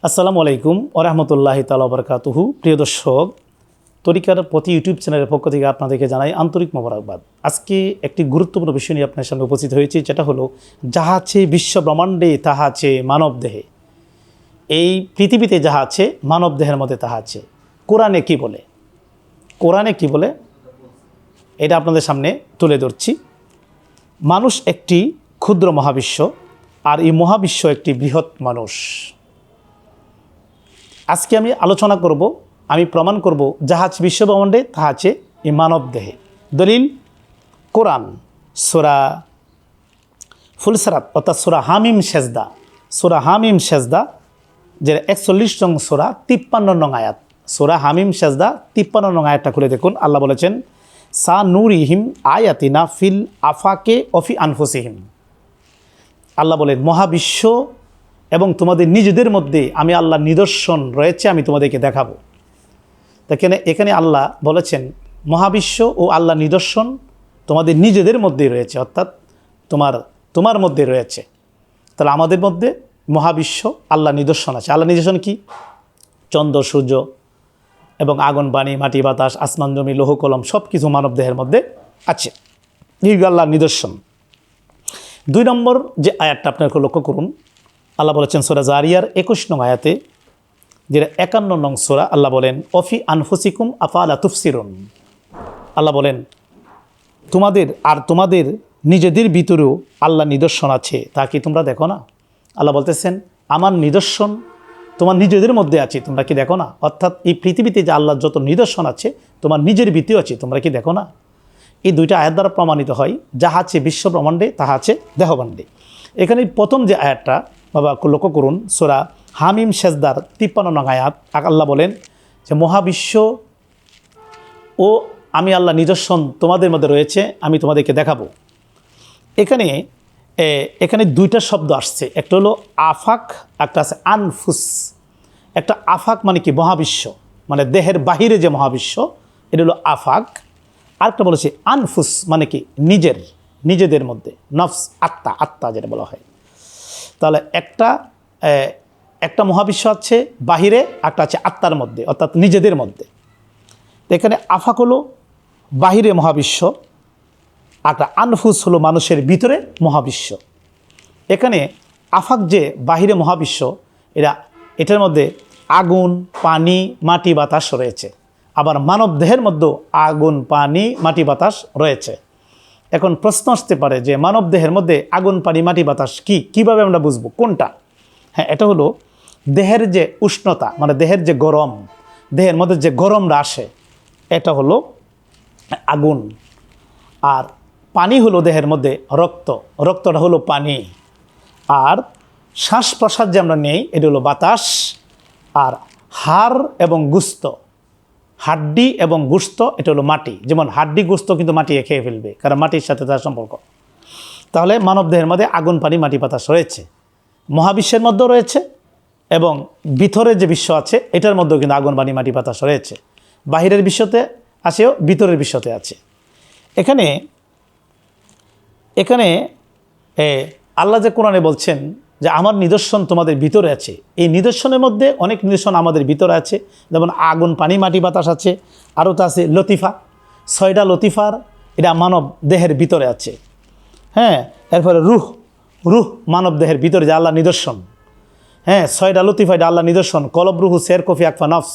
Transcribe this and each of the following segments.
আসসালামু আলাইকুম ওরহমতুল্লাহি তাআলা বারাকাতুহু। প্রিয় দর্শক, তরিকার প্রতি ইউটিউব চ্যানেলের পক্ষ থেকে আপনাদেরকে জানাই আন্তরিক মোবারকবাদ। আজকে একটি গুরুত্বপূর্ণ বিষয় নিয়ে আপনার সামনে উপস্থিত হয়েছি, যেটা হলো যাহা আছে বিশ্ব ব্রহ্মাণ্ডে তাহা আছে মানব দেহে। এই পৃথিবীতে যাহা আছে মানব দেহের মধ্যে তাহা আছে। কোরআনে কি বলে, কোরআনে কি বলে এটা আপনাদের সামনে তুলে ধরছি। মানুষ একটি ক্ষুদ্র মহাবিশ্ব, আর এই মহাবিশ্ব একটি বৃহৎ মানুষ। আজকে আমি আলোচনা করব, আমি প্রমাণ করব যাহা আছে বিশ্বব্রহ্মাণ্ডে তাহা আছে এই মানব দেহে। দলিল কোরআন, সূরা ফুলসিরাত অর্থাৎ সূরা হামিম সেজদা, সূরা হামিম সেজদা যে 41 নং সূরা 53 নং আয়াত। সূরা হামিম সেজদা 53 নং আয়াতটা খুলে দেখুন। আল্লাহ বলেছেন, সা নুরিহিম আয়াতিনা ফিল আফাকে অফি আনফুসিহিম। আল্লাহ বলেন মহাবিশ্ব এবং তোমাদের নিজেদের মধ্যে আমি আল্লাহ নিদর্শন রয়েছে, আমি তোমাদেরকে দেখাবো। এখানে আল্লাহ বলেছেন মহাবিশ্ব ও আল্লাহ নিদর্শন তোমাদের নিজেদের মধ্যেই রয়েছে, অর্থাৎ তোমার মধ্যে রয়েছে। তাহলে আমাদের মধ্যে মহাবিশ্ব আল্লাহ নিদর্শন আছে। আল্লাহ নিদর্শন কি? চন্দ্র সূর্য এবং আগুন বাণী মাটি বাতাস আসমান জমি লৌহ কলম সব কিছু মানব দেহের মধ্যে আছে। এই আল্লাহর নিদর্শন। 2 নম্বর যে আয়াতটা আপনাকে লক্ষ্য করুন, আল্লাহ বলেছেন সূরা জারিয়ার 21 নং আয়াতে, যেটা 51 নং সূরা, আল্লাহ বলেন অফি আনফুসিকুম আফালা তুবসিরুন। আল্লাহ বলেন তোমাদের নিজেদের ভিতরেও আল্লাহ নিদর্শন আছে, তা কি তোমরা দেখো না? আল্লাহ বলতেছেন আমার নিদর্শন তোমার নিজেদের মধ্যে আছে, তোমরা কি দেখো না? অর্থাৎ এই পৃথিবীতে যে আল্লাহর যত নিদর্শন আছে তোমার নিজের ভিতরেও আছে, তোমরা কি দেখো না? এই 2টা আয়াত দ্বারা প্রমাণিত হয় যাহা আছে বিশ্ব ব্রহ্মাণ্ডে তাহা আছে দেহবাণ্ডে। এখানে প্রথম যে আয়াতটা বাবা লক্ষ্য করুন, সূরা হামিম সেজদার 53 নং আয়াত। আল্লাহ বলেন যে মহাবিশ্ব ও আমি আল্লাহ নিদর্শন তোমাদের মধ্যে রয়েছে, আমি তোমাদেরকে দেখাবো। এখানে 2টা শব্দ আসছে, একটা হলো আফাক, একটা আছে আনফুস। একটা আফাক মানে কি? মহাবিশ্ব, মানে দেহের বাহিরে যে মহাবিশ্ব, এটা হলো আফাক। আরেকটা বলেছে আনফুস মানে কি? নিজেদের মধ্যে, নফস, আত্মা যেটা বলা হয়। তাহলে একটা মহাবিশ্ব আছে বাহিরে, একটা আছে আত্মার মধ্যে অর্থাৎ নিজেদের মধ্যে। এখানে আফাক হলো বাহিরে মহাবিশ্ব, একটা আনফুস হলো মানুষের ভিতরে মহাবিশ্ব। এখানে আফাক যে বাহিরে মহাবিশ্ব, এটার মধ্যে আগুন পানি মাটি বাতাস রয়েছে। আবার মানব দেহের মধ্যেও আগুন পানি মাটি বাতাস রয়েছে। এখন প্রশ্ন আসতে পারে যে মানব দেহের মধ্যে আগুন পানি মাটি বাতাস কিভাবে আমরা বুঝবো কোনটা? হ্যাঁ, এটা হলো দেহের যে উষ্ণতা, মানে দেহের যে গরম, দেহের মধ্যে যে গরমটা আসে, এটা হলো আগুন। আর পানি হলো দেহের মধ্যে রক্তটা হলো পানি। আর শ্বাস প্রশ্বাস যে আমরা নেই, এটা হলো বাতাস। আর হাড় এবং গোশত, হাড্ডি এবং গোশত, এটা হলো মাটি। যেমন হাড্ডি গোশত কিন্তু মাটি খেয়ে ফেলবে, কারণ মাটির সাথে তার সম্পর্ক। তাহলে মানব দেহের মধ্যে আগুন পানি মাটি বাতাস রয়েছে, মহাবিশ্বের মধ্যেও রয়েছে, এবং ভিতরে যে বিশ্ব আছে এটার মধ্যেও কিন্তু আগুন পানি মাটি বাতাস রয়েছে। বাহিরের বিশ্বতে আছেও, ভিতরের বিশ্বতে আছে। এখানে আল্লাহ যে কোরআনে বলছেন যে আমার নিদর্শন তোমাদের ভিতরে আছে, এই নিদর্শনের মধ্যে অনেক নিদর্শন আমাদের ভিতরে আছে। যেমন আগুন পানি মাটি বাতাস আছে, আরও তো আছে লতিফা, 6টা লতিফার, এটা মানব দেহের ভিতরে আছে। হ্যাঁ, এরপরে রুহ মানব দেহের ভিতরে যে আল্লাহ নিদর্শন। হ্যাঁ, 6টা লতিফা, এটা আল্লাহ নিদর্শন। কলব রুহু সের কফি আকফা নফস,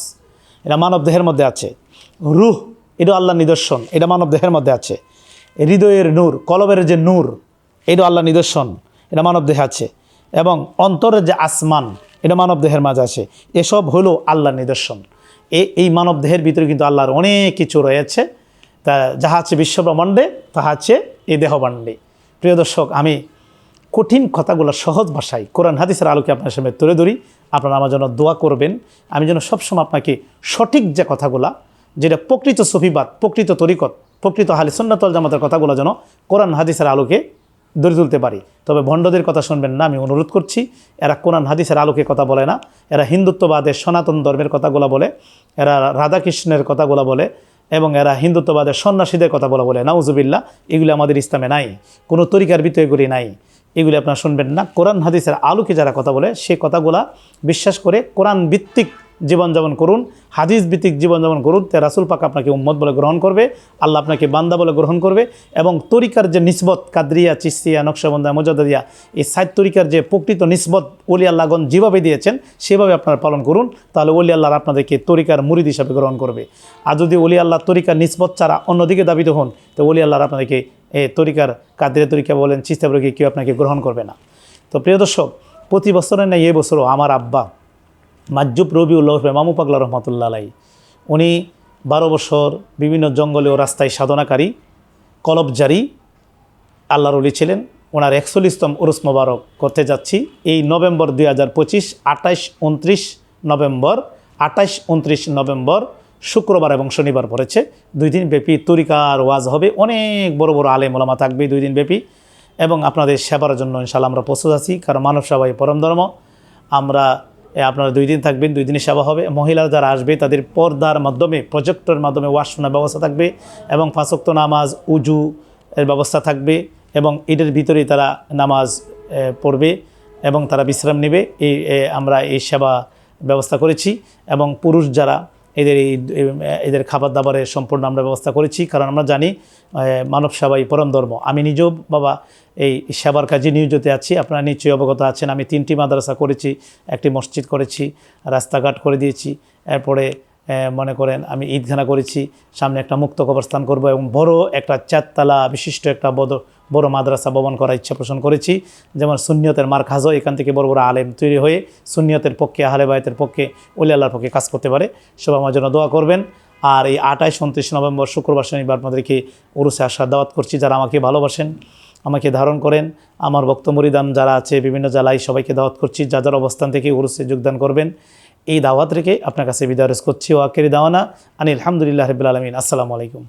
এটা মানব দেহের মধ্যে আছে। রুহ এটা আল্লাহ নিদর্শন, এটা মানব দেহের মধ্যে আছে। হৃদয়ের নূর, কলবের যে নূর, এটা আল্লাহ নিদর্শন, এটা মানব দেহে আছে। এবং অন্তরের যে আসমান, এটা মানব দেহের মাঝে আছে। এসব হলো আল্লাহর নিদর্শন। এই মানব দেহের ভিতরে কিন্তু আল্লাহর অনেক কিছু রয়েছে। তা যাহা আছে বিশ্বব্রহ্মাণ্ডে তাহা আছে এই দেহবাণ্ডে। প্রিয় দর্শক, আমি কঠিন কথাগুলো সহজ ভাষায় কোরআন হাদিসের আলোকে আপনার সামনে তুলে ধরি। আপনারা আমার জন্য দোয়া করবেন, আমি যেন সবসময় আপনাকে সঠিক যে কথাগুলা, যেটা প্রকৃত সফিবাদ, প্রকৃত তরিকত, প্রকৃত আহলে সুন্নাত ওয়াল জামাতের কথাগুলো যেন কোরআন হাদিসের আলোকে ধরে তুলতে পারি। তবে ভণ্ডদের কথা শুনবেন না, আমি অনুরোধ করছি। এরা কোরআন হাদিসের আলোকে কথা বলে না, এরা হিন্দুত্ববাদের সনাতন ধর্মের কথাগুলো বলে, এরা রাধাকৃষ্ণের কথাগুলো বলে, এবং এরা হিন্দুত্ববাদের সন্ন্যাসীদের কথা বলে নাউজুবিল্লাহ। এগুলি আমাদের ইসলামে নাই, কোনো তরিকার ভিতরে এগুলি নাই। এগুলি আপনারা শুনবেন না। কোরআন হাদিসের আলোকে যারা কথা বলে সেই কথাগুলা বিশ্বাস করে কোরআন ভিত্তিক জীবনযাপন করুন, হাদিস ভিত্তিক জীবনযাপন করুন, তে রাসূল পাক আপনাকে উম্মত বলে গ্রহণ করবে, আল্লাহ আপনাকে বান্দা বলে গ্রহণ করবে। এবং তরিকার যে নিসবত কাদরিয়া, চিশতিয়া, নকশবন্দিয়া, মুজাদ্দিদিয়া, এই 7 তরিকার যে প্রকৃত নিসবত ওলি আল্লাহগণ যেভাবে দিয়েছেন সেভাবে আপনারা পালন করুন, তাহলে ওলি আল্লাহর আপনাদেরকে তরিকার মুরিদ হিসাবে গ্রহণ করবে। আর যদি ওলি আল্লাহ তরিকার নিসবত ছাড়া অন্যদিকে দাবিত হন, তো ওলি আল্লাহর আপনাদেরকে তরিকার কাদরিয়া তরিকা বলেন, চিশতিয়া তরিকা কেউ আপনাকে গ্রহণ করবে না। তো প্রিয় দর্শক, প্রতি বছরের না এই বছরও আমার আব্বা মাজুব রবিউল্লাহ মামু পাগলা রহমতুল্লাহ আলাই, উনি 12 বছর বিভিন্ন জঙ্গলে ও রাস্তায় সাধনাকারী কলবজারি আল্লাহর ওলি ছিলেন। ওনার 41তম উরুস মোবারক করতে যাচ্ছি এই নভেম্বর 2025, 28-29 নভেম্বর, 28-29 নভেম্বর শুক্রবার এবং শনিবার পড়েছে। 2 দিন ব্যাপী তরিকার ওয়াজ হবে, অনেক বড় বড় আলেম ওলামা থাকবে 2 দিন ব্যাপী। এবং আপনাদের সেবার জন্য ইনশাআল্লাহ আমরা প্রস্তুত আছি, কারণ মানব সেবাই পরম ধর্ম। আমরা আপনারা 2 দিন থাকবেন, 2 দিনই সেবা হবে। মহিলারা যারা আসবে তাদের পর্দার মাধ্যমে, প্রজেক্টরের মাধ্যমে ওয়াজ শোনার ব্যবস্থা থাকবে এবং 5 ওয়াক্ত নামাজ, উজু এর ব্যবস্থা থাকবে এবং এটার ভিতরেই তারা নামাজ পড়বে এবং তারা বিশ্রাম নেবে। আমরা এই সেবা ব্যবস্থা করেছি এবং পুরুষ যারা এদের খাবার দাবারের সম্পূর্ণ আমরা ব্যবস্থা করেছি, কারণ আমরা জানি মানব সেবাই পরম ধর্ম। আমি নিজেও বাবা এই সেবার কাজে নিয়োজিত আছি, আপনারা নিশ্চয়ই অবগত আছেন। আমি 3টি মাদ্রাসা করেছি, একটি মসজিদ করেছি, রাস্তাঘাট করে দিয়েছি, এরপরে মনে করেন আমি ঈদখানা করেছি, সামনে একটা মুক্ত কবরস্থান করব এবং বড় একটা 4 তলা বিশিষ্ট একটা বড় মাদ্রাসা ভবন করার ইচ্ছা পোষণ করেছি। যেমন সুন্নিয়তের মারকাজ হয়, এখান থেকে বড় বড় আলেম তৈরি হয়ে সুন্নিয়তের পক্ষে, আহলে বায়তের পক্ষে, ওলি আল্লাহর পক্ষে কাজ করতে পারে। সবাই আমার জন্য দোয়া করবেন। আর এই 28-29 নভেম্বর শুক্রবার শনিবার আপনাদেরকে উরুসে আসার দাওয়াত করছি। যারা আমাকে ভালোবাসেন, আমাকে ধারণ করেন, আমার ভক্ত মুরিদান যারা আছে বিভিন্ন জেলায়, সবাইকে দাওয়াত করছি যার অবস্থান থেকে উরুসে যোগদান করবেন। এই দাওয়াত রেখে আপনার কাছে বিদায় করছি। ও আখিরি দাওয়ানা আনিল হামদুলিল্লাহি রাব্বিল আলামিন। আসসালামু আলাইকুম।